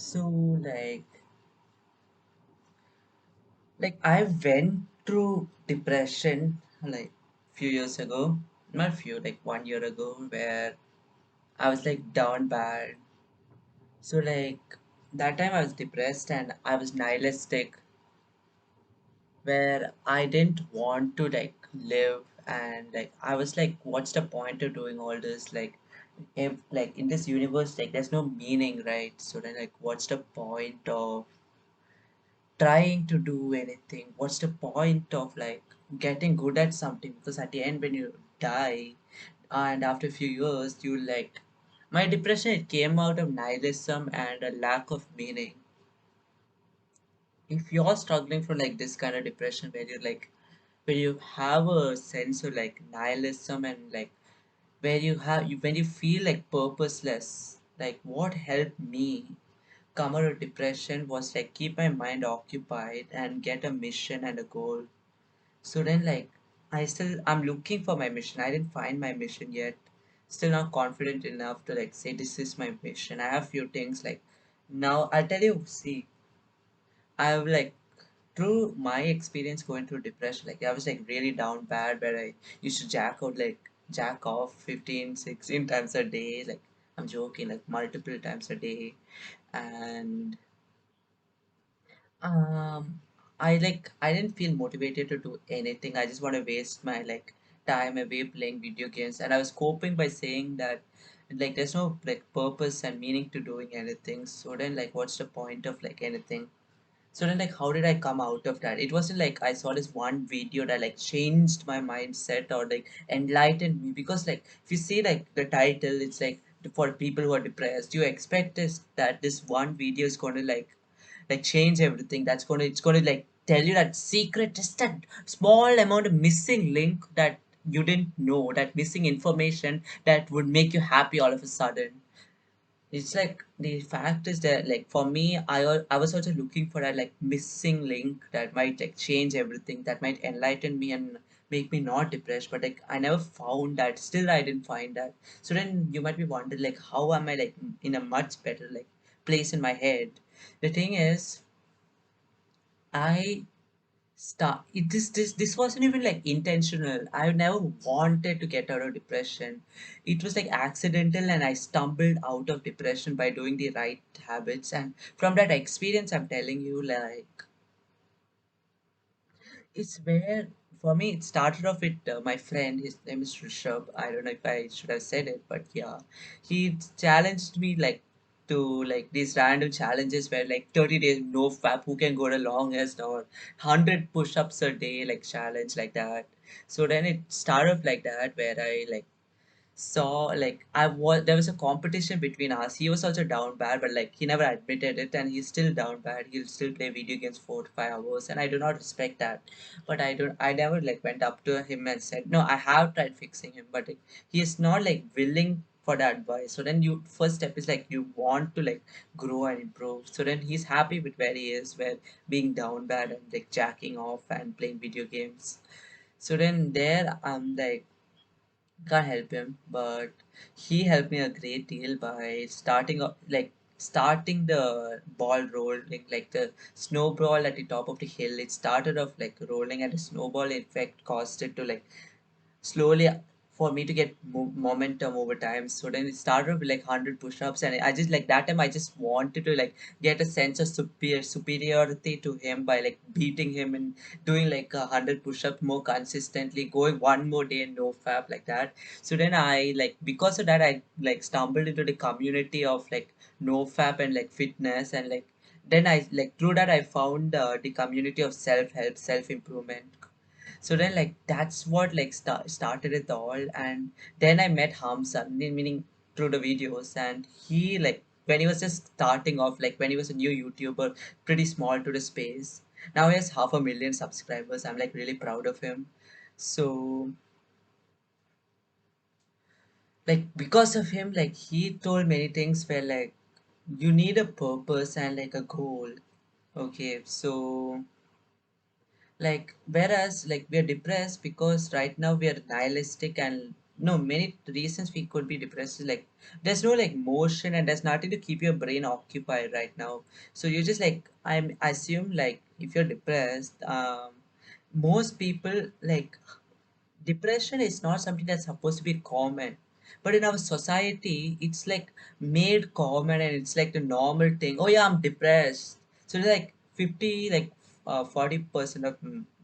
So like I went through depression like few years ago, not few, like 1 year ago, where I was like down bad. So that time I was depressed and I was nihilistic, where I didn't want to like live, and like I was like, what's the point of doing all this? Like if like in this universe, like there's no meaning, right? So then like what's the point of trying to do anything? What's the point of like getting good at something? Because at the end, when you die, and after a few years, you like my depression. It came out of nihilism and a lack of meaning. If you're struggling from like this kind of depression, where you like where you have a sense of like nihilism and like where you have you when you feel like purposeless, like what helped me come out of depression was like keep my mind occupied and get a mission and a goal. So then I'm looking for my mission. I didn't find my mission yet. Still not confident enough to like say this is my mission. I have few things like now I'll tell you, see, I've like through my experience going through depression, like I was like really down bad where I used to jack off 15, 16 times a day. Like I'm joking, like multiple times a day. And I didn't feel motivated to do anything. I just want to waste my like time away playing video games, and I was coping by saying that like there's no like purpose and meaning to doing anything. So then like what's the point of like anything? So then like how did I come out of that? It wasn't like I saw this one video that like changed my mindset or like enlightened me, because like if you see like the title, it's like for people who are depressed, you expect this that this one video is going to like change everything. It's gonna like tell you that secret, just that small amount of missing link that you didn't know, that missing information that would make you happy all of a sudden. It's like the fact is that like for me, I was also looking for a like missing link that might like change everything, that might enlighten me and make me not depressed, but like I never found that. Still I didn't find that. So then you might be wondering like how am I like in a much better like place in my head. The thing is, I this wasn't even like intentional. I never wanted to get out of depression. It was like accidental, and I stumbled out of depression by doing the right habits. And from that experience, I'm telling you, like it's where for me it started off with my friend. His name is Rishabh. I don't know if I should have said it, but yeah, he challenged me like to like these random challenges where like 30 days no fap, who can go the longest, or 100 push-ups a day like challenge like that. So then it started off like that, where I like saw like I was there was a competition between us. He was also down bad, but like he never admitted it, and he's still down bad. He'll still play video games 4 to 5 hours, and I do not respect that. But I never like went up to him and said no. I have tried fixing him, but like, he is not like willing for the advice. So then you first step is like you want to like grow and improve. So then he's happy with where he is, where being down bad and like jacking off and playing video games. So then there I'm like can't help him, but he helped me a great deal by starting the ball rolling, like the snowball at the top of the hill. It started off like rolling, and the snowball effect caused it to like slowly for me to get momentum over time. So then it started with like 100 push-ups, and I just like that time I just wanted to like get a sense of superiority to him by like beating him and doing like 100 push-ups more consistently, going one more day and no fab like that. So then I like because of that I like stumbled into the community of like no fab and like fitness, and like then I like through that I found the community of self-help, self-improvement. So then like that's what like started it all. And then I met Hamza, meaning through the videos, and he like when he was just starting off, like when he was a new YouTuber, pretty small to the space. Now he has 500,000 subscribers. I'm like really proud of him. So like because of him, like he told many things where like you need a purpose and like a goal. Okay, so like whereas like we are depressed because right now we are nihilistic and no, many reasons we could be depressed is like there's no like motion and there's nothing to keep your brain occupied right now. So you just like I assume like if you're depressed, most people like depression is not something that's supposed to be common, but in our society it's like made common and it's like the normal thing. Oh yeah, I'm depressed. So like 50 like 40% of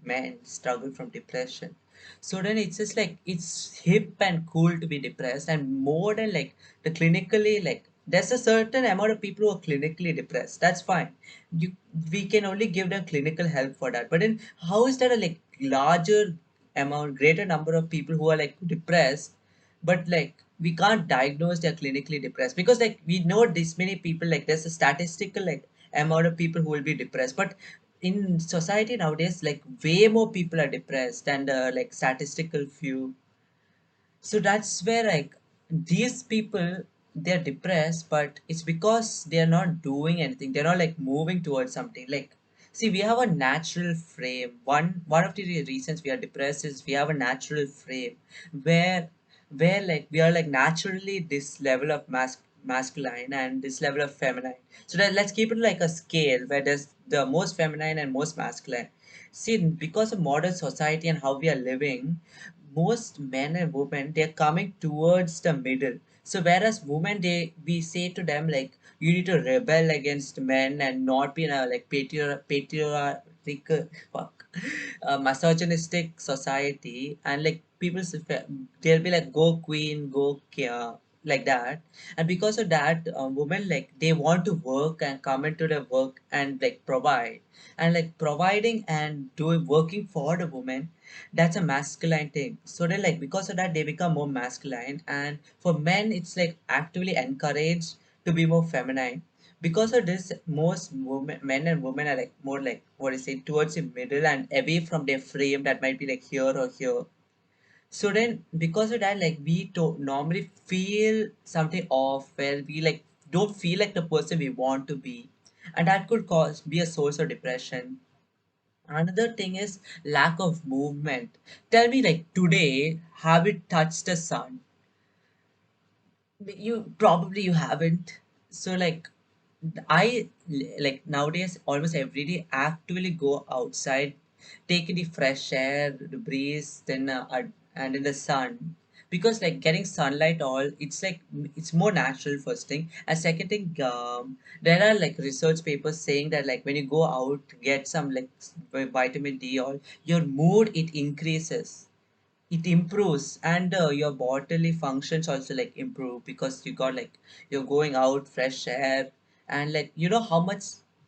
men struggle from depression. So then it's just like it's hip and cool to be depressed, and more than like the clinically like there's a certain amount of people who are clinically depressed. That's fine. You We can only give them clinical help for that. But then how is that a like larger amount, greater number of people who are like depressed, but like we can't diagnose they're clinically depressed because like we know this many people, like there's a statistical like amount of people who will be depressed, but in society nowadays like way more people are depressed than the like statistical few. So that's where like these people, they're depressed, but it's because they're not doing anything. They're not like moving towards something. Like, see, we have a natural frame. One of the reasons we are depressed is we have a natural frame where like we are like naturally this level of masculine and this level of feminine. So that let's keep it like a scale where there's the most feminine and most masculine. See, because of modern society and how we are living, most men and women they're coming towards the middle. So whereas women, they we say to them like you need to rebel against men and not be in a like patriarchal fuck misogynistic society, and like people they'll be like go queen, go like that. And because of that, women like they want to work and come into the work and like provide, and like providing and doing working for the woman, that's a masculine thing. So then like because of that they become more masculine, and for men it's like actively encouraged to be more feminine. Because of this, most men and women are like more like what is it towards the middle and away from their frame that might be like here or here. So then because of that, like we normally feel something off where we like don't feel like the person we want to be, and that could cause be a source of depression. Another thing is lack of movement. Tell me, like today, have you touched the sun? You probably you haven't. So like I like nowadays almost every day actually go outside, take in the fresh air, the breeze, then and in the sun, because like getting sunlight all it's like it's more natural first thing. And second thing, there are like research papers saying that like when you go out get some like vitamin D all, your mood it increases, it improves, and your bodily functions also like improve because you got like you're going out fresh air. And like you know how much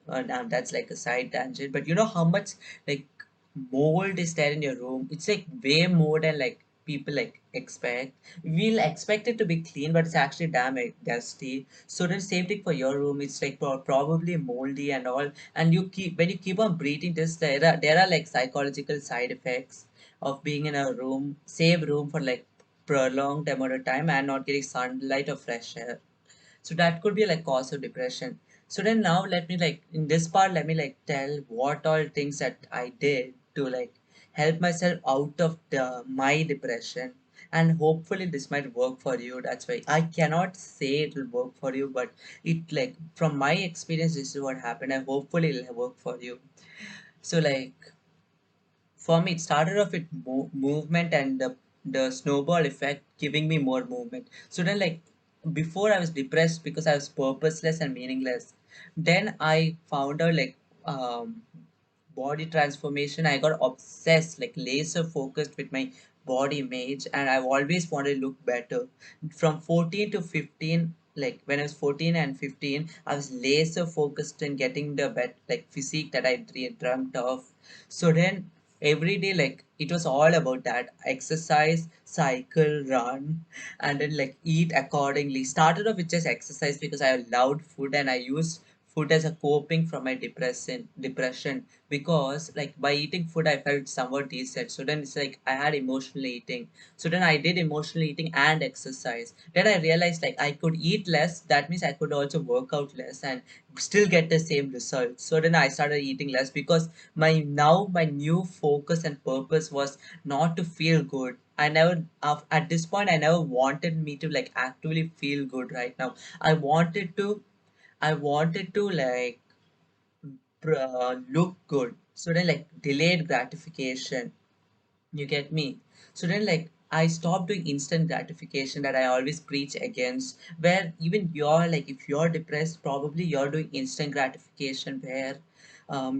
now that's like a side tangent, but you know how much like mold is there in your room. It's like way more than like people like expect. We'll expect it to be clean, but it's actually damn dusty. So the same thing for your room, it's like probably moldy and all. And you keep when you keep on breathing this, there are like psychological side effects of being in a room, same room for like prolonged amount of time and not getting sunlight or fresh air. So that could be like cause of depression. So then now let me like in this part let me like tell what all things that I did to like help myself out of my depression, and hopefully this might work for you. That's why I cannot say it will work for you, but it like from my experience this is what happened, and hopefully it'll work for you. So like for me, it started off with movement and the snowball effect giving me more movement. So then, like, before I was depressed because I was purposeless and meaningless. Then I found out, like, body transformation. I got obsessed, like, laser focused with my body image, and I've always wanted to look better. From 14 to 15, like, when I was 14 and 15, I was laser focused in getting the like, physique that I dreamt of. So then every day like it was all about that exercise, cycle, run, and then like eat accordingly. Started off with just exercise because I loved food and I used food as a coping from my depression, because like by eating food I felt somewhat decent. So then it's like I had emotional eating. So then I did emotional eating and exercise. Then I realized like I could eat less, that means I could also work out less and still get the same results. So then I started eating less because my new focus and purpose was not to feel good. I never at this point I never wanted me to like actively feel good right now. I wanted to I wanted to like look good. So then like delayed gratification, you get me? So then, like, I stopped doing instant gratification that I always preach against. Where even you're like, if you're depressed, probably you're doing instant gratification where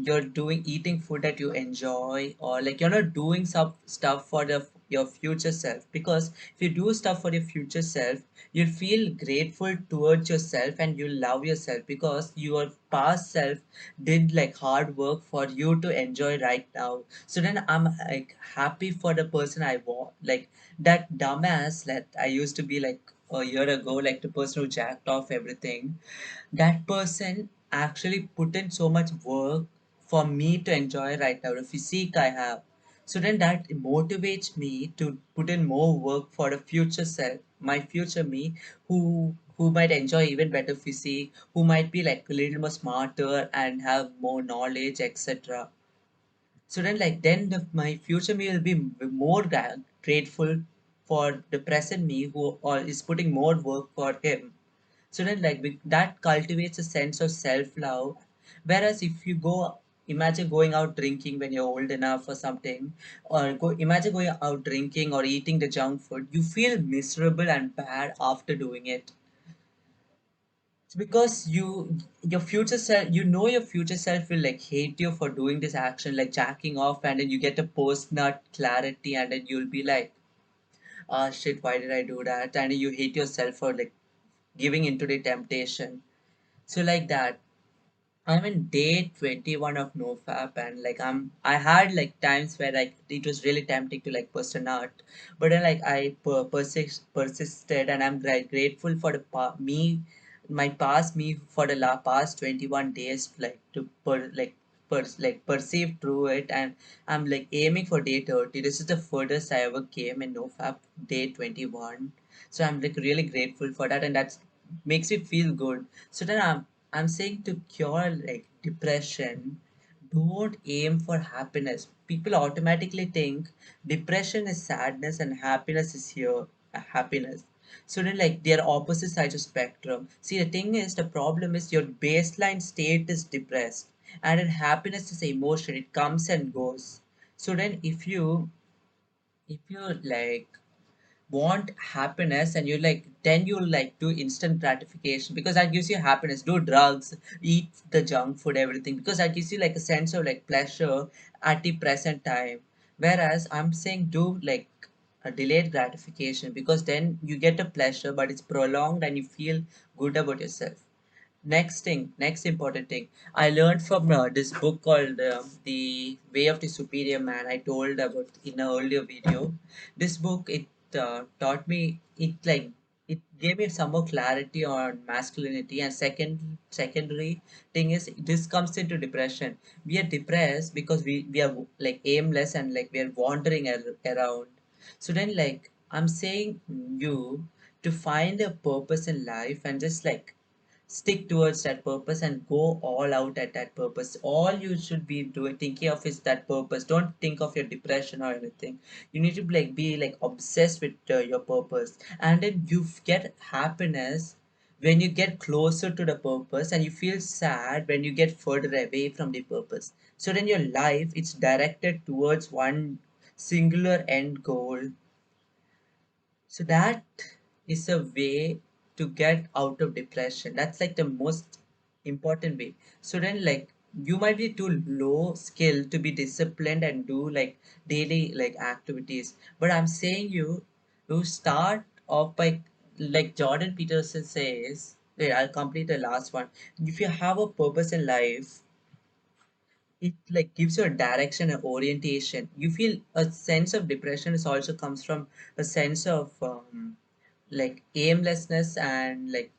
you're doing eating food that you enjoy, or like you're not doing some stuff for your future self. Because if you do stuff for your future self, you'll feel grateful towards yourself and you'll love yourself because your past self did like hard work for you to enjoy right now. So then I'm like happy for the person I want. Like that dumbass that I used to be like a year ago, like the person who jacked off everything. That person actually put in so much work for me to enjoy right now, the physique I have. So then that motivates me to put in more work for the future self, my future me, who might enjoy even better physique, who might be like a little more smarter and have more knowledge, etc. So then, like, then my future me will be more grateful for the present me who is putting more work for him. So then, like, that cultivates a sense of self-love. Whereas if you go, imagine going out drinking when you're old enough or something, or imagine going out drinking or eating the junk food, you feel miserable and bad after doing it. It's because your future self, your future self will like hate you for doing this action, like jacking off, and then you get a post nut clarity, and then you'll be like, ah, shit, why did I do that? And you hate yourself for like giving into the temptation. So like that. I'm in day 21 of NoFap, and like I had like times where like it was really tempting to like pursue art, but then like I persisted, and I'm grateful for the my past me for the past 21 days like to perceive through it, and I'm like aiming for day 30. This is the furthest I ever came in NoFap, day 21. So I'm like really grateful for that, and that makes me feel good. So then I'm saying to cure like depression, don't aim for happiness. People automatically think depression is sadness and happiness is here happiness. So then like they're opposite sides of spectrum. See, the thing is, the problem is your baseline state is depressed, and then happiness is emotion. It comes and goes. So then if you like want happiness and you like, then you like do instant gratification because that gives you happiness. Do drugs, eat the junk food, everything, because that gives you like a sense of like pleasure at the present time. Whereas I'm saying do like a delayed gratification, because then you get a pleasure but it's prolonged and you feel good about yourself. Next important thing I learned from this book called The Way of the Superior Man. I told about in an earlier video. This book, it taught me, it gave me some more clarity on masculinity. And secondary thing is, this comes into depression. We are depressed because we are like aimless and like we are wandering around. So then like I'm saying you to find a purpose in life and just like stick towards that purpose and go all out at that purpose. All you should be doing thinking of is that purpose. Don't think of your depression or anything. You need to like be like obsessed with your purpose, and then you get happiness when you get closer to the purpose, and you feel sad when you get further away from the purpose. So then your life, it's directed towards one singular end goal. So that is a way to get out of depression. That's like the most important way. So then like you might be too low skill to be disciplined and do like daily like activities. But I'm saying you start off by like Jordan Peterson says, wait, I'll complete the last one. If you have a purpose in life, it like gives you a direction and orientation. You feel a sense of depression is also comes from a sense of like aimlessness and like,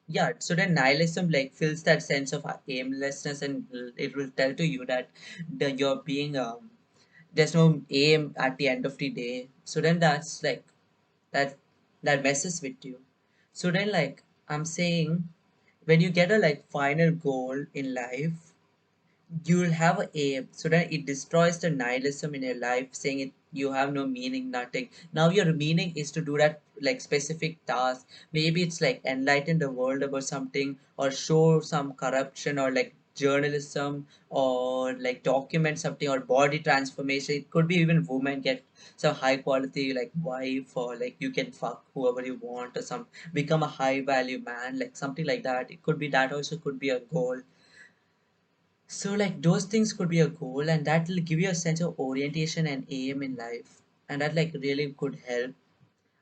yeah. So then nihilism like fills that sense of aimlessness, and it will tell to you that you're being there's no aim at the end of the day. So then that's like that that messes with you. So then like I'm saying, when you get a like final goal in life, you'll have a aim, so that it destroys the nihilism in your life, saying it you have no meaning, nothing. Now your meaning is to do that like specific task. Maybe it's like enlighten the world about something, or show some corruption, or like journalism, or like document something, or body transformation. It could be even women get some high quality like wife, or like you can fuck whoever you want, or some become a high value man, like something like that. It could be that also could be a goal. So like those things could be a goal, and that will give you a sense of orientation and aim in life, and that like really could help.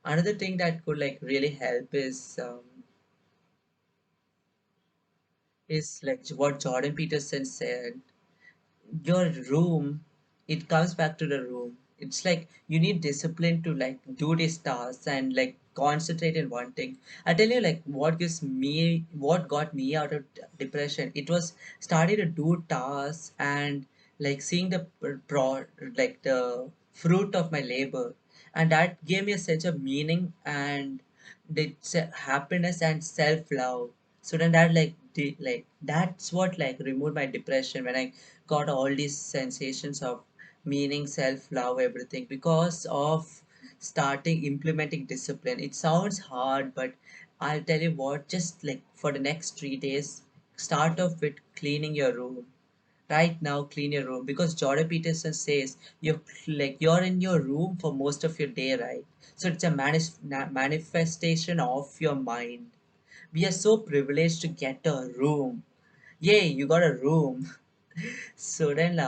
Another thing that could like really help is like what Jordan Peterson said. Your room, it comes back to the room. It's like you need discipline to like do these tasks and like concentrate in one thing. I tell you like what got me out of depression, it was starting to do tasks and like seeing the like the fruit of my labor, and that gave me a sense of meaning, and it's happiness and self-love. So then that like like that's what like removed my depression, when I got all these sensations of meaning, self love, everything, because of starting implementing discipline. It sounds hard, but I'll tell you what, just like for the next 3 days, start off with cleaning your room. Right now, clean your room, because Jordan Peterson says you're in your room for most of your day, right? So it's a manifestation of your mind. We are so privileged to get a room. Yay, you got a room. So then,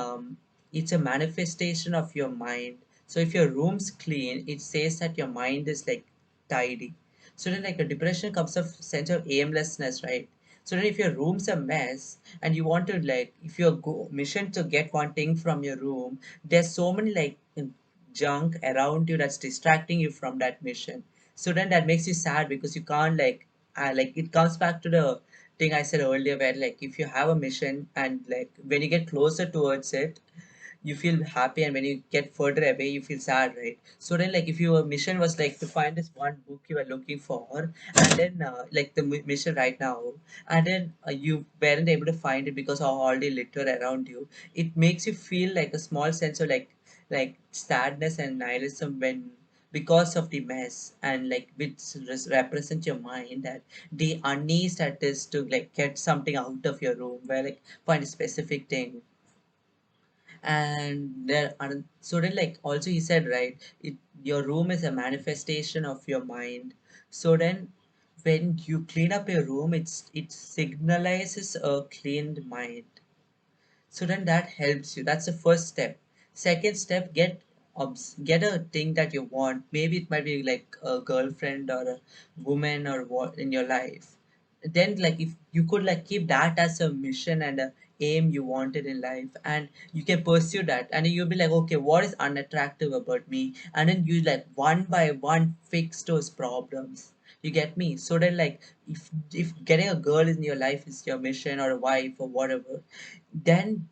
it's a manifestation of your mind. So if your room's clean, it says that your mind is like tidy. So then, like a depression comes of sense of aimlessness, right? So then, if your room's a mess and you want to like, if your mission to get one thing from your room, there's so many like junk around you that's distracting you from that mission. So then that makes you sad because you can't like it comes back to the thing I said earlier, where like if you have a mission and like when you get closer towards it, you feel happy, and when you get further away, you feel sad, right? So then, like if your mission was like to find this one book you were looking for, and then like the mission right now, and then you weren't able to find it because of all the litter around you, it makes you feel like a small sense of like sadness and nihilism, when because of the mess, and like which represent your mind, that the unease that is to like get something out of your room, where like find a specific thing. And so then like also he said, right, your room is a manifestation of your mind. So then when you clean up your room, it signalizes a cleaned mind. So then that helps you. That's the first step. Second step, get a thing that you want. Maybe it might be like a girlfriend or a woman or what in your life. Then like if you could like keep that as a mission and a aim you wanted in life, and you can pursue that, and you'll be like, okay, what is unattractive about me, and then you like one by one fix those problems. You get me? So then like if getting a girl in your life is your mission, or a wife or whatever, then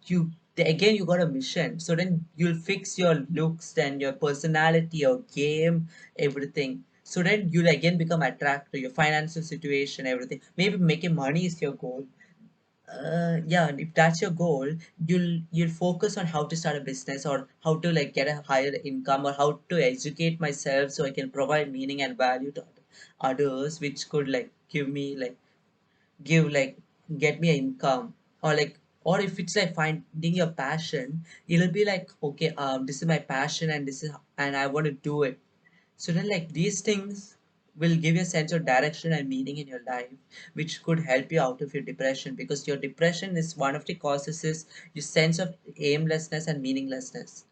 again you got a mission. So then you'll fix your looks and your personality, your game, everything. So then you'll again become attractive, your financial situation, everything. Maybe making money is your goal. Yeah, and if that's your goal, you'll focus on how to start a business, or how to like get a higher income, or how to educate myself so I can provide meaning and value to others, which could like give like get me an income, or like, or if it's like finding your passion, it'll be like, okay, this is my passion, and this is, and I want to do it. So then like these things will give you a sense of direction and meaning in your life, which could help you out of your depression, because your depression is one of the causes is your sense of aimlessness and meaninglessness.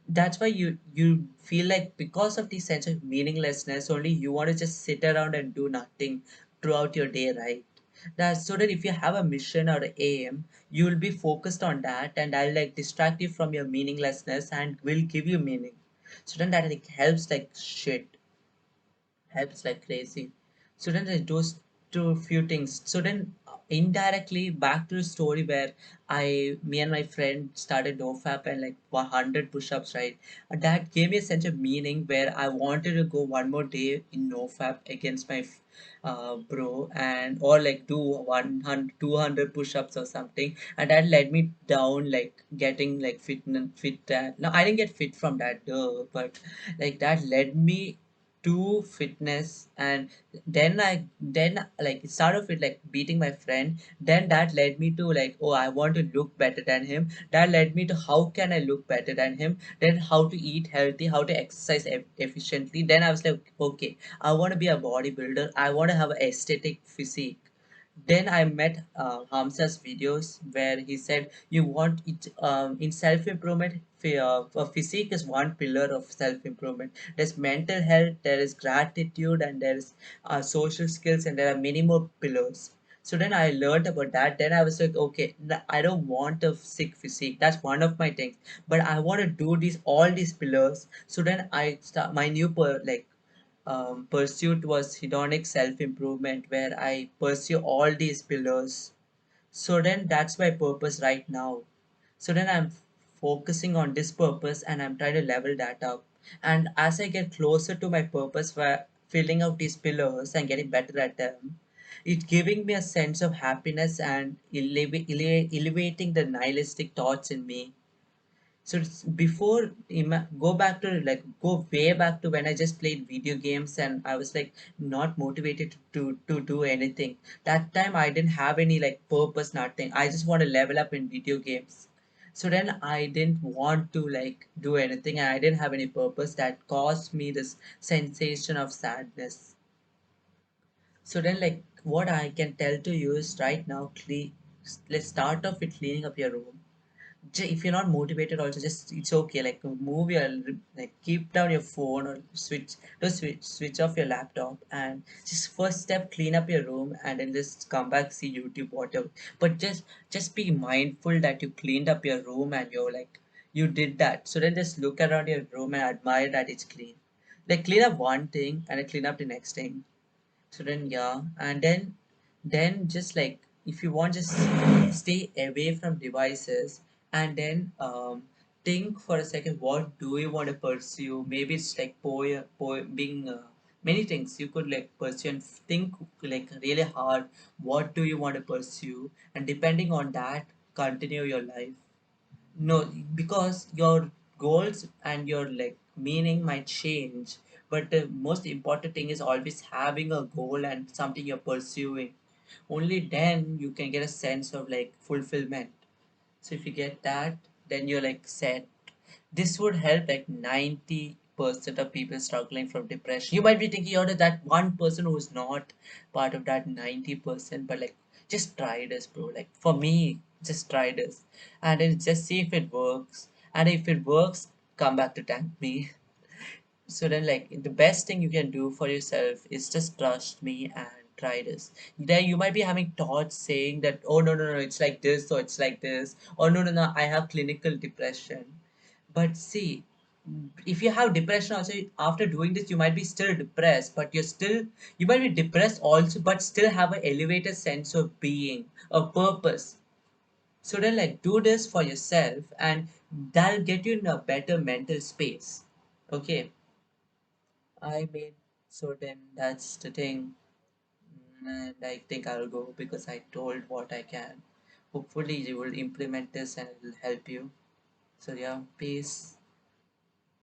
That's why you feel like, because of the sense of meaninglessness only, you want to just sit around and do nothing throughout your day, right? That so that if you have a mission or an aim, you will be focused on that, and I'll like distract you from your meaninglessness and will give you meaning. So then that like helps like shit, helps like crazy. So then there's those two few things. So then indirectly back to the story where me and my friend started nofap and like 100 push-ups, right? That gave me a sense of meaning where I wanted to go one more day in nofap against my bro, and or like do 100 200 push-ups or something, and that led me down like getting like fit. No, I didn't get fit from that, but like that led me to fitness. And then like it started with like beating my friend, then that led me to like, oh, I want to look better than him. That led me to how can I look better than him, then how to eat healthy, how to exercise efficiently. Then I was like, okay, I want to be a bodybuilder, I want to have an aesthetic physique. Then I met Hamza's videos where he said you want it in self improvement. Physique is one pillar of self improvement. There's mental health, there is gratitude, and there is social skills, and there are many more pillars. So then I learned about that. Then I was like, okay, I don't want a sick physique. That's one of my things. But I want to do these all these pillars. So then I start my new pursuit was hedonic self improvement, where I pursue all these pillars. So then that's my purpose right now. So then I'm focusing on this purpose and I'm trying to level that up. And as I get closer to my purpose for filling out these pillars and getting better at them, it's giving me a sense of happiness and elevating the nihilistic thoughts in me. So it's before go back to like go way back to when I just played video games and I was like not motivated to do anything. That time I didn't have any like purpose, nothing. I just want to level up in video games. So then I didn't want to like do anything and I didn't have any purpose. That caused me this sensation of sadness. So then like what I can tell to you is right now, let's start off with cleaning up your room. If you're not motivated also, just it's okay, like move your like keep down your phone or switch off your laptop and just first step clean up your room and then just come back, see YouTube, whatever. But just be mindful that you cleaned up your room and you're like you did that. So then just look around your room and admire that it's clean. Like clean up one thing and then clean up the next thing. So then yeah, and then just like if you want, just stay away from devices and then think for a second, what do you want to pursue? Maybe it's like being many things you could like pursue and think like really hard. What do you want to pursue? And depending on that, continue your life. No, because your goals and your like meaning might change, but the most important thing is always having a goal and something you're pursuing. Only then you can get a sense of like fulfillment. So if you get that, then you're like set. This would help like 90% of people struggling from depression. You might be thinking you're that one person who's not part of that 90%, but like just try this, bro. Like for me, just try this and then just see if it works. And if it works, come back to thank me. So then like the best thing you can do for yourself is just trust me and try this. Then you might be having thoughts saying that, oh no, it's like this or it's like this, or no, I have clinical depression. But see, if you have depression also, after doing this you might be still depressed, but you might be depressed also but still have an elevated sense of being, a purpose. So then like do this for yourself and that'll get you in a better mental space. Okay, I made, so then that's the thing. And I think I'll go because I told what I can. Hopefully you will implement this and it will help you. So yeah, peace.